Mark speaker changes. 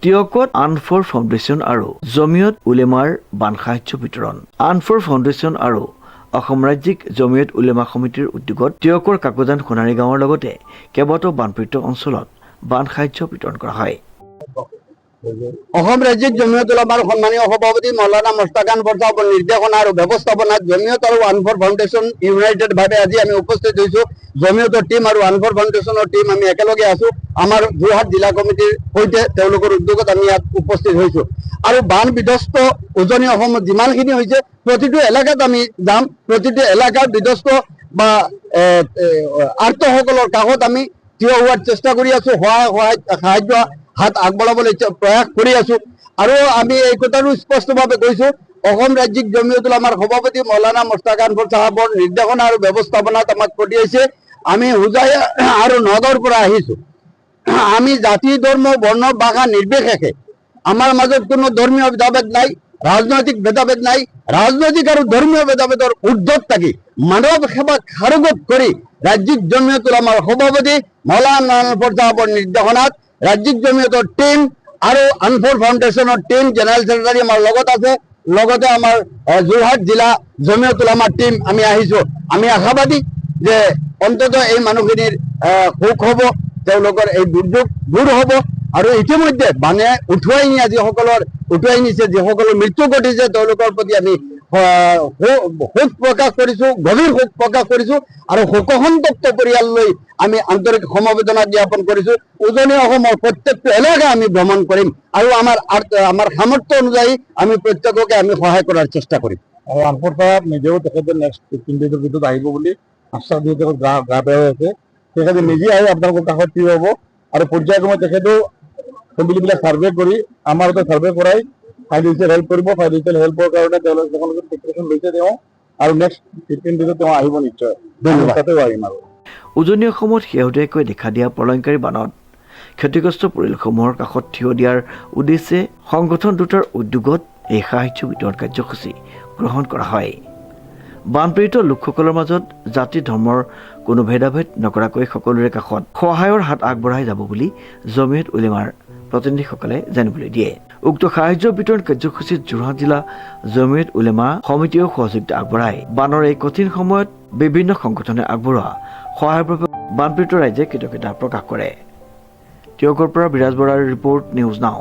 Speaker 1: টিয়কত আনফৰ foundation আৰু জমিয়ত উলেমাৰ বান সাহায্য বিতৰণ। আনফৰ ফাউণ্ডেশ্যন আৰু অসম ৰাজ্যিক জমিয়ত উলেমা সমিতিৰ উদ্যোগত টিয়কৰ কাকজান সোণাৰী গাঁৱৰ লগতে কেইবাটাও বানপীড়িত অঞ্চলত বান সাহায্য বিতৰণ কৰা হয়।
Speaker 2: অসম ৰাজ্যিক জমিয়ত উলামাৰ সন্মানীয় সভাপতি মৌলানা মুস্তাকান বৰচাহাবৰ নিৰ্দেশনা আৰু ব্যৱস্থাপনাত জমিয়ত আৰু আনফৰ ফাউণ্ডেশ্যন ইউনাইটেড ভাৱে আজি আমি উপস্থিত হৈছোঁ। জমিয়তৰ টীম আৰু আনফৰ ফাউণ্ডেশ্যনৰ টীম আমি একেলগে আছোঁ। আমাৰ যোৰহাট জিলা কমিটিৰ সৈতে তেওঁলোকৰ উদ্যোগত আমি ইয়াত উপস্থিত হৈছোঁ আৰু বান বিধ্বস্ত উজনি অসমত যিমানখিনি হৈছে প্ৰতিটো এলেকাত আমি যাম। প্ৰতিটো এলেকাৰ বিধ্বস্ত বা আৰ্তসকলৰ কাষত আমি থিয় হোৱাৰ চেষ্টা কৰি আছোঁ। সাহায্য হাত আগবঢ়াবলৈ প্ৰয়াস কৰি আছোঁ আৰু আমি এই কথাটো স্পষ্টভাৱে কৈছোঁ, অসম ৰাজ্যিক জমিয়ত উলামাৰ সভাপতি মৌলানা মুস্তাকান বৰচাহাবৰ নিৰ্দেশনা আৰু ব্যৱস্থাপনাত আমাক পঠিয়াইছে। আমি হোজাই আৰু নগাঁৱৰ পৰা আহিছোঁ। আমি জাতি ধৰ্ম বৰ্ণ ভাষা নিৰ্বিশেষে আমাৰ মাজত কোনো ধৰ্মীয় ভেদাভেদ নাই, ৰাজনৈতিক ভেদাভেদ নাই। ৰাজনৈতিক আৰু ধৰ্মীয় ভেদাভেদৰ ঊৰ্ধত থাকি মানৱ সেৱাক সাৰোগত কৰি ৰাজ্যিক জমিয়ত উলামাৰ সভাপতি মৌলানা বৰচাহাবৰ নিৰ্দেশনাত ৰাজ্যিক জমিয়তৰ টীম আৰু আনফৰ ফাউণ্ডেশ্যনৰ টীম জেনেৰেল ছেক্ৰেটাৰী আমাৰ লগত আছে, লগতে আমাৰ যোৰহাট জিলা জমিয়ত উলামাৰ টীম আমি আহিছোঁ। আমি আশাবাদী যে অন্ততঃ এই মানুহখিনিৰ সুখ হ'ব, তেওঁলোকৰ এই দুৰ্যোগ দূৰ হ'ব আৰু ইতিমধ্যে বানে উঠুৱাই নিছে যিসকলৰ মৃত্যু ঘটিছে তেওঁলোকৰ প্ৰতি আমি শোক প্ৰকাশ কৰিছোঁ, গভীৰ শোক প্ৰকাশ কৰিছোঁ আৰু শোকসন্তপ্ত পৰিয়াললৈ আমি আন্তৰিক সমবেদনা জ্ঞাপন কৰিছোঁ। উজনি অসমৰ প্ৰত্যেকটো এলেকা আমি ভ্ৰমণ কৰিম আৰু আমাৰ সামৰ্থ্য অনুযায়ী আমি প্ৰত্যেককে আমি সহায় কৰাৰ চেষ্টা কৰিম।
Speaker 3: আৰু আনফৰ চাহাব নিজেও তেখেতে নেক্সট 15 ডেজৰ ভিতৰত আহিব বুলি আশ্বাস দিয়ে। তেখেত গা বেয়া হৈ আছে, তেখেতে নিজে আহি আপোনালোকৰ কাষত থিয় হ'ব আৰু পৰ্যায়ক্ৰমে তেখেতেও ফেমিলিবিলাক ছাৰ্ভে কৰি আমাৰ এটা ছাৰ্ভে কৰাই ফাইনেন্সিয়েল হেল্প কৰিব। ফাইনেন্সিয়েল হেল্পৰ কাৰণে তেওঁলোকে প্ৰিপাৰেশ্যন লৈছে তেওঁ আৰু নেক্সট 15 ডেজত তেওঁ আহিব নিশ্চয়। তাতেও আহিম আৰু
Speaker 1: উজনি অসমত শেহতীয়াকৈ দেখা দিয়া প্ৰলয়ংকাৰী বানত ক্ষতিগ্ৰস্ত পৰিয়ালসমূহৰ কাষত থিয় দিয়াৰ উদ্দেশ্যে সংগঠন দুটাৰ উদ্যোগত এই সাহায্য বিতৰণ কাৰ্যসূচী গ্ৰহণ কৰা হয়। বানপীড়িত লোকসকলৰ মাজত জাতি ধৰ্মৰ কোনো ভেদাভেদ নকৰাকৈ সকলোৰে কাষত সহায়ৰ হাত আগবঢ়াই যাব বুলি জমিয়ত উলেমাৰ প্ৰতিনিধিসকলে জানিবলৈ দিয়ে। উক্ত সাহায্য বিতৰণ কাৰ্যসূচীত যোৰহাট জিলা জমিয়ত উলেমা সমিতিয়েও সহযোগিতা আগবঢ়ায়। বানৰ এই কঠিন সময়ত বিভিন্ন সংগঠনে আগবঢ়োৱা সহায়ৰ বাবে বানপীড়িত ৰাইজে কৃতজ্ঞতা প্ৰকাশ কৰে। টিয়কৰ পৰা বিৰাজ বৰাৰ ৰিপৰ্ট, নিউজ নাও।